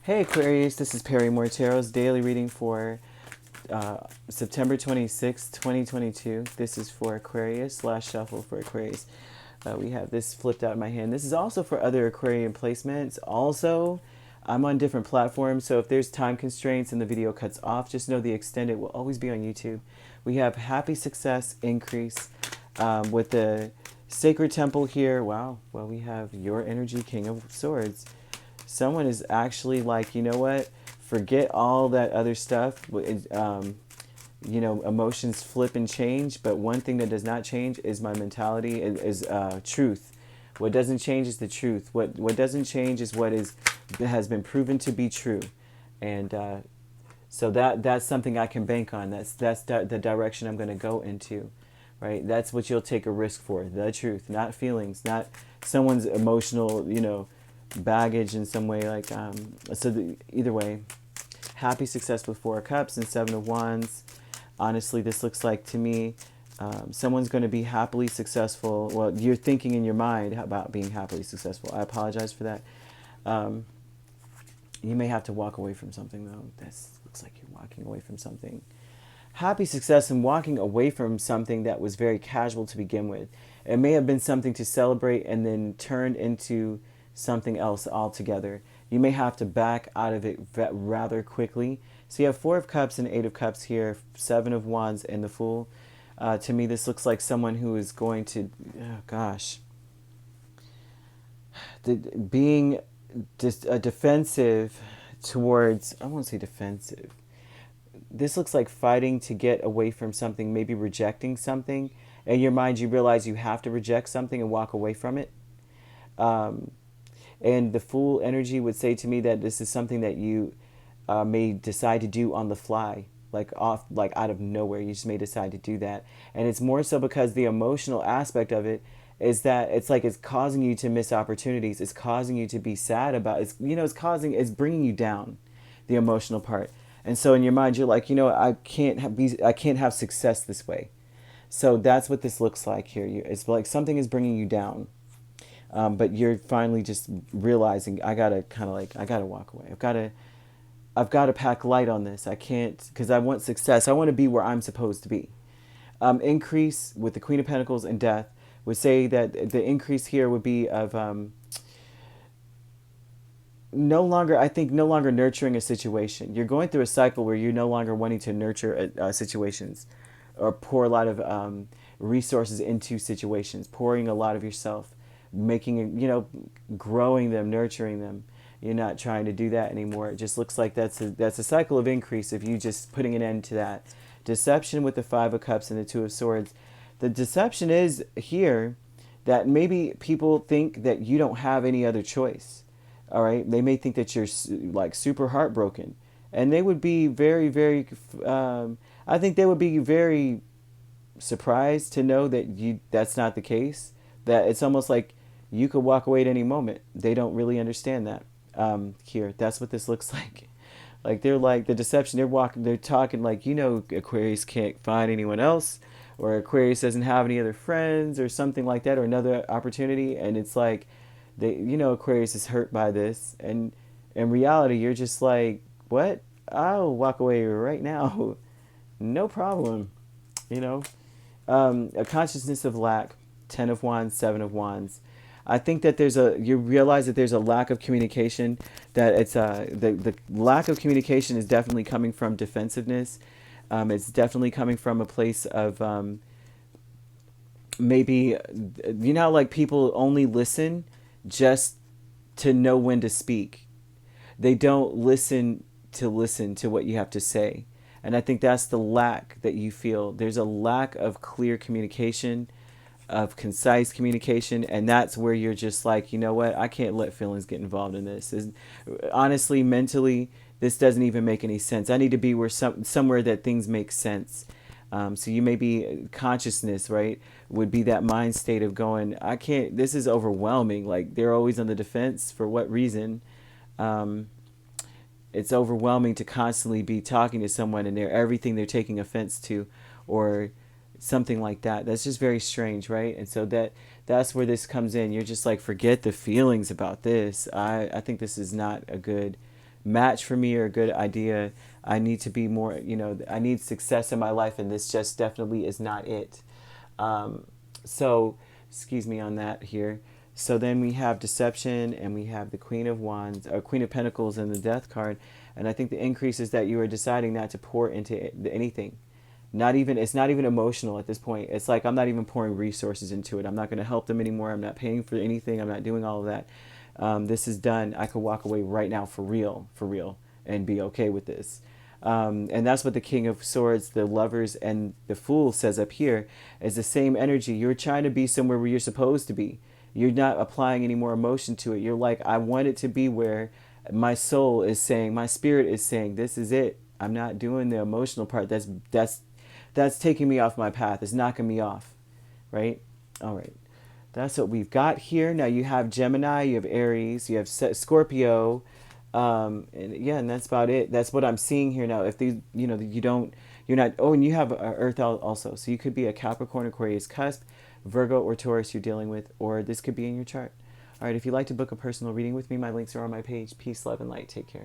Hey Aquarius, this is Perrymore Tarot's daily reading for September 26, 2022. This is for Aquarius, last shuffle for Aquarius. We have this flipped out in my hand. This is also for other Aquarian placements. Also, I'm on different platforms, so if there's time constraints and the video cuts off, just know the extended will always be on YouTube. We have happy success increase with the sacred temple here. Wow, well, we have your energy, King of Swords. Someone is actually like, you know what? Forget all that other stuff. Emotions flip and change, but one thing that does not change is my mentality, is truth. What doesn't change is the truth. What doesn't change is what has been proven to be true, and so that's something I can bank on. That's the direction I'm going to go into, right? That's what you'll take a risk for. The truth, not feelings, not someone's emotional, baggage in some way. Either way, happy success with 4 of Cups and 7 of Wands. Honestly, this looks like to me someone's going to be happily successful. Well, you're thinking in your mind about being happily successful. I apologize for that. You may have to walk away from something, though. This looks like you're walking away from something. Happy success and walking away from something that was very casual to begin with. It may have been something to celebrate and then turned into something else altogether. You may have to back out of it rather quickly. So you have 4 of Cups and 8 of Cups here, 7 of Wands and the Fool. To me, this looks like someone who is going to, being defensive towards, I won't say defensive. This looks like fighting to get away from something, maybe rejecting something. In your mind, you realize you have to reject something and walk away from it. And the Fool energy would say to me that this is something that you may decide to do on the fly, like out of nowhere. You just may decide to do that. And it's more so because the emotional aspect of it is that it's like it's causing you to miss opportunities. It's causing you to be sad about it. It's bringing you down, the emotional part. And so in your mind, you're like, I can't have success this way. So that's what this looks like here. It's like something is bringing you down. But you're finally just realizing I gotta walk away. I've got to pack light on this. I can't, because I want success. I want to be where I'm supposed to be. Increase with the Queen of Pentacles and Death would say that the increase here would be of no longer nurturing a situation. You're going through a cycle where you're no longer wanting to nurture situations or pour a lot of resources into situations, pouring a lot of yourself, growing them, nurturing them. You're not trying to do that anymore. It just looks like that's a cycle of increase of you just putting an end to that. Deception with the 5 of Cups and the 2 of Swords. The deception is here that maybe people think that you don't have any other choice. All right? They may think that you're like super heartbroken. And they would be very, very, I think they would be very surprised to know that that's not the case. That it's almost like you could walk away at any moment. They don't really understand that. Here, that's what this looks like. Like they're like the deception. They're talking like, Aquarius can't find anyone else, or Aquarius doesn't have any other friends, or something like that, or another opportunity. And it's like, Aquarius is hurt by this, and in reality, you're just like, what? I'll walk away right now, no problem. A consciousness of lack, 10 of Wands, 7 of Wands. I think that you realize that there's a lack of communication, that it's the lack of communication is definitely coming from defensiveness. It's definitely coming from a place of maybe, like people only listen just to know when to speak. They don't listen to what you have to say. And I think that's the lack that you feel. There's a lack of clear communication, of concise communication, and that's where you're just like, you know what, I can't let feelings get involved in this. Honestly, mentally, this doesn't even make any sense. I need to be somewhere that things make sense. So you may be consciousness, right, would be that mind state of going, I can't, this is overwhelming. Like they're always on the defense. For what reason? It's overwhelming to constantly be talking to someone and everything they're taking offense to, or something like that. That's just very strange, right? And so that's where this comes in. You're just like, forget the feelings about this. I think this is not a good match for me or a good idea. I need to be more, I need success in my life, and this just definitely is not it. So, excuse me on that here. So then we have deception, and we have the Queen of Wands, or Queen of Pentacles, and the Death card. And I think the increase is that you are deciding not to pour into anything. It's not even emotional at this point. It's like I'm not even pouring resources into it. I'm not going to help them anymore. I'm not paying for anything. I'm not doing all of that. This is done. I could walk away right now for real, and be okay with this. And that's what the King of Swords, the Lovers, and the Fool says up here, is the same energy. You're trying to be somewhere where you're supposed to be. You're not applying any more emotion to it. You're like, I want it to be where my soul is saying, my spirit is saying, this is it. I'm not doing the emotional part. That's taking me off my path. It's knocking me off, right? All right. That's what we've got here. Now you have Gemini, you have Aries, you have Scorpio, and that's about it. That's what I'm seeing here now. If these, you're not. Oh, and you have Earth also, so you could be a Capricorn, Aquarius cusp, Virgo, or Taurus you're dealing with, or this could be in your chart. All right. If you'd like to book a personal reading with me, my links are on my page. Peace, love, and light. Take care.